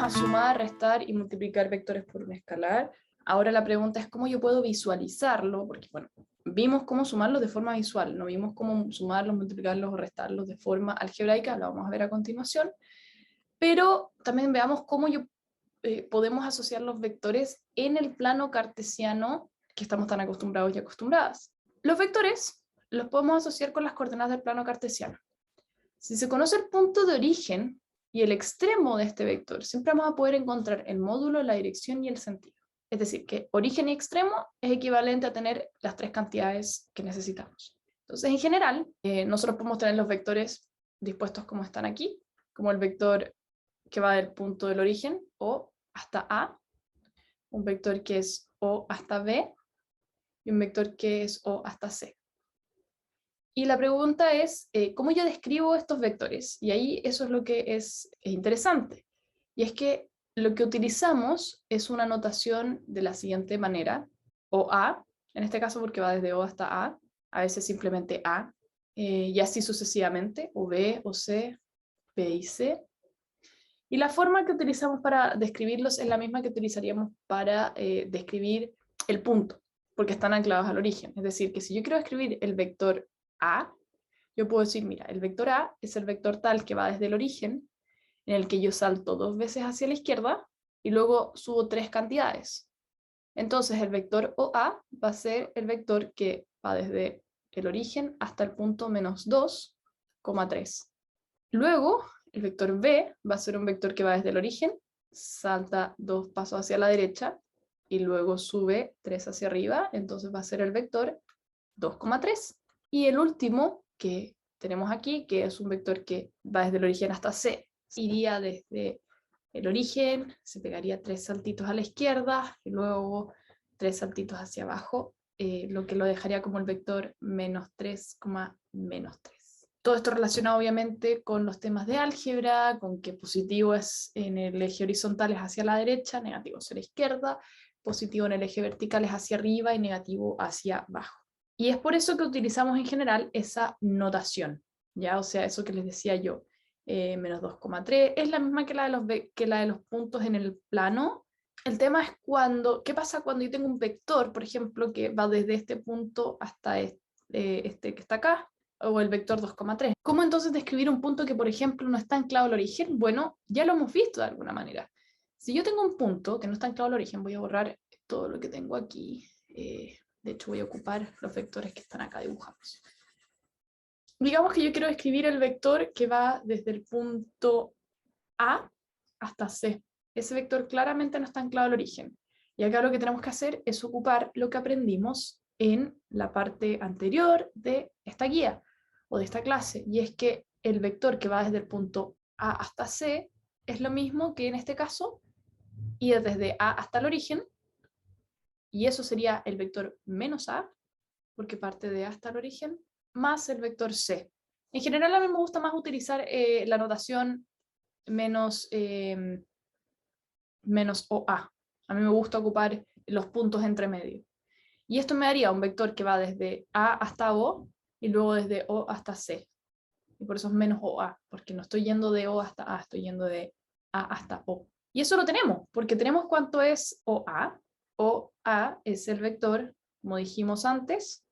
a sumar, restar y multiplicar vectores por un escalar. Ahora la pregunta es cómo yo puedo visualizarlo, porque bueno, vimos cómo sumarlos de forma visual, no vimos cómo sumarlos, multiplicarlos o restarlos de forma algebraica, lo vamos a ver a continuación, pero también veamos cómo podemos asociar los vectores en el plano cartesiano que estamos tan acostumbrados y acostumbradas. Los vectores los podemos asociar con las coordenadas del plano cartesiano. Si se conoce el punto de origen y el extremo de este vector, siempre vamos a poder encontrar el módulo, la dirección y el sentido. Es decir, que origen y extremo es equivalente a tener las tres cantidades que necesitamos. Entonces, en general, nosotros podemos tener los vectores dispuestos como están aquí, como el vector que va del punto del origen, O hasta A, un vector que es O hasta B, y un vector que es O hasta C. Y la pregunta es, ¿cómo yo describo estos vectores? Y ahí eso es lo que es interesante. Y es que lo que utilizamos es una notación de la siguiente manera, o A, en este caso porque va desde O hasta a veces simplemente A, y así sucesivamente, o B, o C, B y C. Y la forma que utilizamos para describirlos es la misma que utilizaríamos para describir el punto, porque están anclados al origen. Es decir, que si yo quiero escribir el vector A, yo puedo decir, mira, el vector A es el vector tal que va desde el origen, en el que yo salto 2 veces hacia la izquierda y luego subo 3 cantidades. Entonces el vector OA va a ser el vector que va desde el origen hasta el punto menos 2,3. Luego el vector B va a ser un vector que va desde el origen, salta 2 pasos hacia la derecha y luego sube 3 hacia arriba, entonces va a ser el vector 2,3. Y el último que tenemos aquí, que es un vector que va desde el origen hasta C, iría desde el origen, se pegaría 3 saltitos a la izquierda, y luego 3 saltitos hacia abajo, lo que lo dejaría como el vector menos 3, menos 3. Todo esto relacionado obviamente con los temas de álgebra, con que positivo es en el eje horizontal es hacia la derecha, negativo hacia la izquierda, positivo en el eje vertical es hacia arriba y negativo hacia abajo. Y es por eso que utilizamos en general esa notación, ¿ya? O sea, eso que les decía yo, menos 2,3, es la misma que la de los puntos en el plano. El tema es ¿qué pasa cuando yo tengo un vector, por ejemplo, que va desde este punto hasta este que está acá, o el vector 2,3? ¿Cómo entonces describir un punto que, por ejemplo, no está anclado al origen? Bueno, ya lo hemos visto de alguna manera. Si yo tengo un punto que no está anclado al origen, voy a borrar todo lo que tengo aquí. De hecho, voy a ocupar los vectores que están acá dibujados. Digamos que yo quiero escribir el vector que va desde el punto A hasta C. Ese vector claramente no está anclado al origen. Y acá lo que tenemos que hacer es ocupar lo que aprendimos en la parte anterior de esta guía o de esta clase. Y es que el vector que va desde el punto A hasta C es lo mismo que en este caso ir desde A hasta el origen. Y eso sería el vector menos A, porque parte de A hasta el origen, más el vector C. En general a mí me gusta más utilizar la notación menos, menos OA. A mí me gusta ocupar los puntos entre medio. Y esto me daría un vector que va desde A hasta O y luego desde O hasta C. Y por eso es menos OA, porque no estoy yendo de O hasta A, estoy yendo de A hasta O. Y eso lo tenemos, porque tenemos cuánto es OA. OA es el vector, como dijimos antes,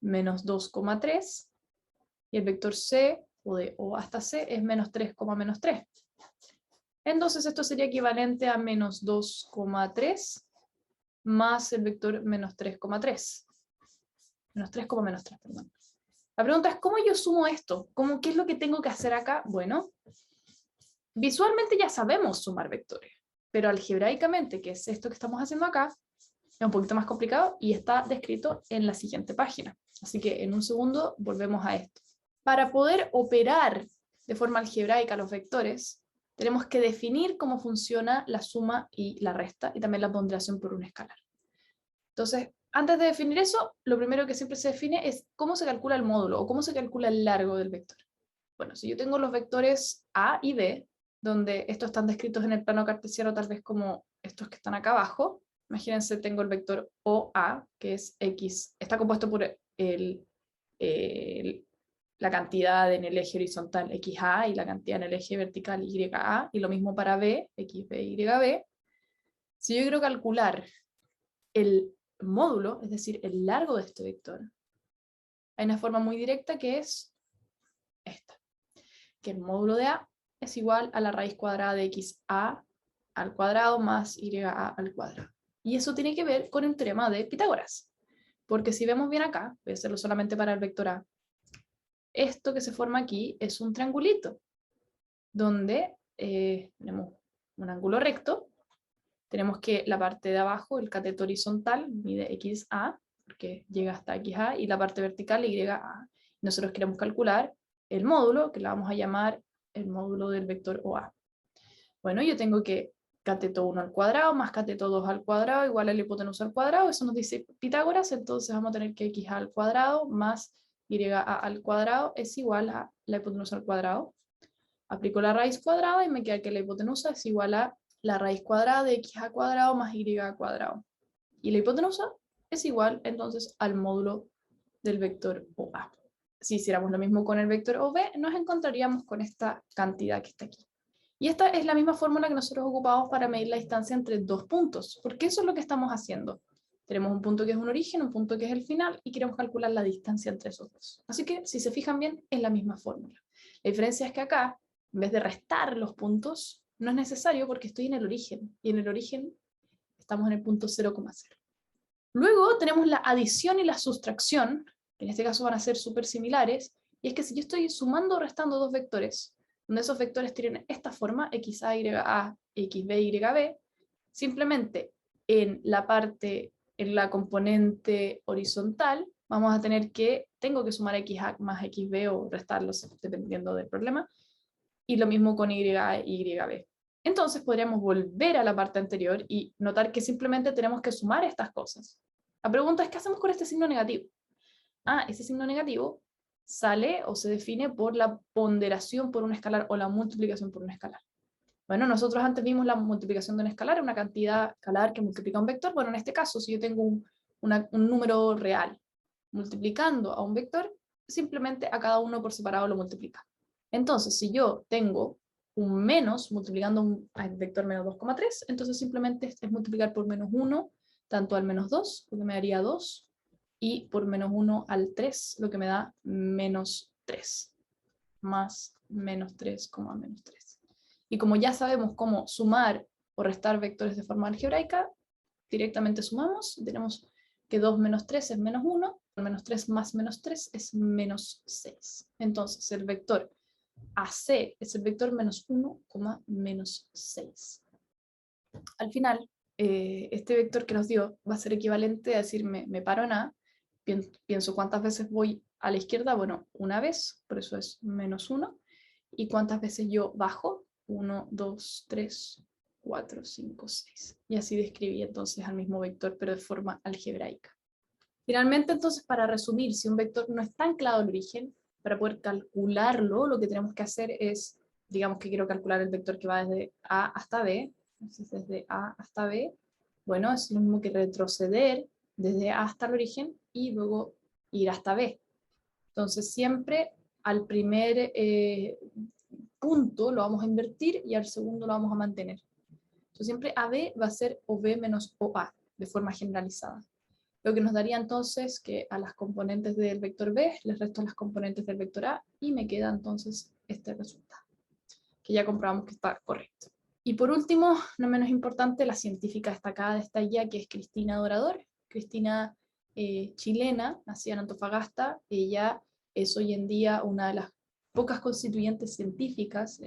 menos 2,3, y el vector C, o de O hasta C, es menos 3, menos 3. Entonces esto sería equivalente a menos 2,3 más el vector menos 3,3. Menos 3, menos 3, perdón. La pregunta es, ¿cómo yo sumo esto? ¿Qué es lo que tengo que hacer acá? Bueno, visualmente ya sabemos sumar vectores, pero algebraicamente, que es esto que estamos haciendo acá, es un poquito más complicado y está descrito en la siguiente página. Así que en un segundo volvemos a esto. Para poder operar de forma algebraica los vectores, tenemos que definir cómo funciona la suma y la resta, y también la ponderación por un escalar. Entonces, antes de definir eso, lo primero que siempre se define es cómo se calcula el módulo o cómo se calcula el largo del vector. Bueno, si yo tengo los vectores A y B, donde estos están descritos en el plano cartesiano tal vez como estos que están acá abajo, imagínense, tengo el vector OA, que es X, está compuesto por la cantidad en el eje horizontal XA y la cantidad en el eje vertical YA, y lo mismo para B, XB, YB. Si yo quiero calcular el módulo, es decir, el largo de este vector, hay una forma muy directa que es esta, que el módulo de A es igual a la raíz cuadrada de XA al cuadrado más YA al cuadrado. Y eso tiene que ver con el teorema de Pitágoras. Porque si vemos bien acá, voy a hacerlo solamente para el vector A, esto que se forma aquí es un triangulito, donde tenemos un ángulo recto, tenemos que la parte de abajo, el cateto horizontal, mide XA, porque llega hasta XA, y la parte vertical YA. Nosotros queremos calcular el módulo, que le vamos a llamar el módulo del vector OA. Bueno, yo tengo que cateto 1 al cuadrado más cateto 2 al cuadrado igual a la hipotenusa al cuadrado, eso nos dice Pitágoras, entonces vamos a tener que XA al cuadrado más YA al cuadrado es igual a la hipotenusa al cuadrado. Aplico la raíz cuadrada y me queda que la hipotenusa es igual a la raíz cuadrada de XA cuadrado más Y cuadrado. Y la hipotenusa es igual entonces al módulo del vector OA. Si hiciéramos lo mismo con el vector OB, nos encontraríamos con esta cantidad que está aquí. Y esta es la misma fórmula que nosotros ocupamos para medir la distancia entre dos puntos, porque eso es lo que estamos haciendo. Tenemos un punto que es un origen, un punto que es el final, y queremos calcular la distancia entre esos dos. Así que, si se fijan bien, es la misma fórmula. La diferencia es que acá, en vez de restar los puntos, no es necesario porque estoy en el origen, y en el origen estamos en el punto 0,0. Luego tenemos la adición y la sustracción, que en este caso van a ser súper similares, y es que si yo estoy sumando o restando dos vectores, donde esos vectores tienen esta forma, XA, YA, XB, YB, simplemente en la parte, en la componente horizontal, vamos a tener que, tengo que sumar XA más XB o restarlos dependiendo del problema, y lo mismo con YA y YB. Entonces podríamos volver a la parte anterior y notar que simplemente tenemos que sumar estas cosas. La pregunta es, ¿qué hacemos con este signo negativo? Ese signo negativo sale o se define por la ponderación por un escalar o la multiplicación por un escalar. Bueno, nosotros antes vimos la multiplicación de un escalar, una cantidad escalar que multiplica un vector. Bueno, en este caso, si yo tengo un número real multiplicando a un vector, simplemente a cada uno por separado lo multiplica. Entonces, si yo tengo un menos multiplicando al vector menos 2,3, entonces simplemente es multiplicar por menos 1, tanto al menos 2, lo que me daría 2, y por menos 1 al 3, lo que me da menos 3, más menos 3, menos 3. Y como ya sabemos cómo sumar o restar vectores de forma algebraica, directamente sumamos, tenemos que 2 menos 3 es menos 1, menos 3 más menos 3 es menos 6. Entonces el vector AC es el vector menos 1, menos 6. Al final, este vector que nos dio va a ser equivalente a decir me paro en A, pienso cuántas veces voy a la izquierda, bueno, una vez, por eso es menos 1, y cuántas veces yo bajo, 1, 2, 3, 4, 5, 6. Y así describí entonces al mismo vector, pero de forma algebraica. Finalmente, entonces, para resumir, si un vector no está anclado al origen, para poder calcularlo, lo que tenemos que hacer es, digamos que quiero calcular el vector que va desde A hasta B, entonces desde A hasta B, bueno, es lo mismo que retroceder desde A hasta el origen y luego ir hasta B. Entonces, siempre al primer punto lo vamos a invertir y al segundo lo vamos a mantener. Entonces, siempre AB va a ser OB menos OA, de forma generalizada. Lo que nos daría entonces que a las componentes del vector B les resto las componentes del vector A y me queda entonces este resultado, que ya comprobamos que está correcto. Y por último, no menos importante, la científica destacada de esta guía, que es Cristina Dorador. Cristina, chilena, nacida en Antofagasta. Ella es hoy en día una de las pocas constituyentes científicas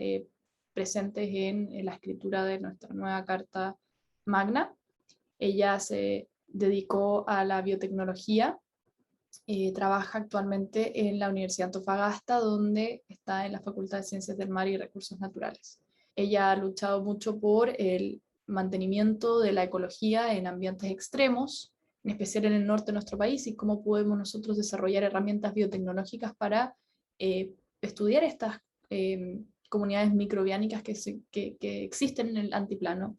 presentes en la escritura de nuestra nueva Carta Magna. Ella se dedicó a la biotecnología, trabaja actualmente en la Universidad de Antofagasta, donde está en la Facultad de Ciencias del Mar y Recursos Naturales. Ella ha luchado mucho por el mantenimiento de la ecología en ambientes extremos, en especial en el norte de nuestro país, y cómo podemos nosotros desarrollar herramientas biotecnológicas para estudiar estas comunidades microbiánicas que existen en el antiplano.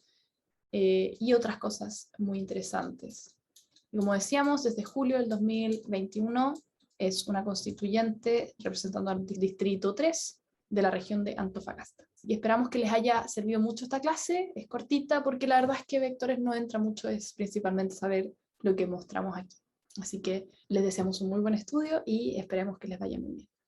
Y otras cosas muy interesantes. Y como decíamos, desde julio del 2021 es una constituyente representando al distrito 3 de la región de Antofagasta. Y esperamos que les haya servido mucho esta clase. Es cortita porque la verdad es que vectores no entra mucho, es principalmente saber lo que mostramos aquí. Así que les deseamos un muy buen estudio y esperemos que les vaya muy bien.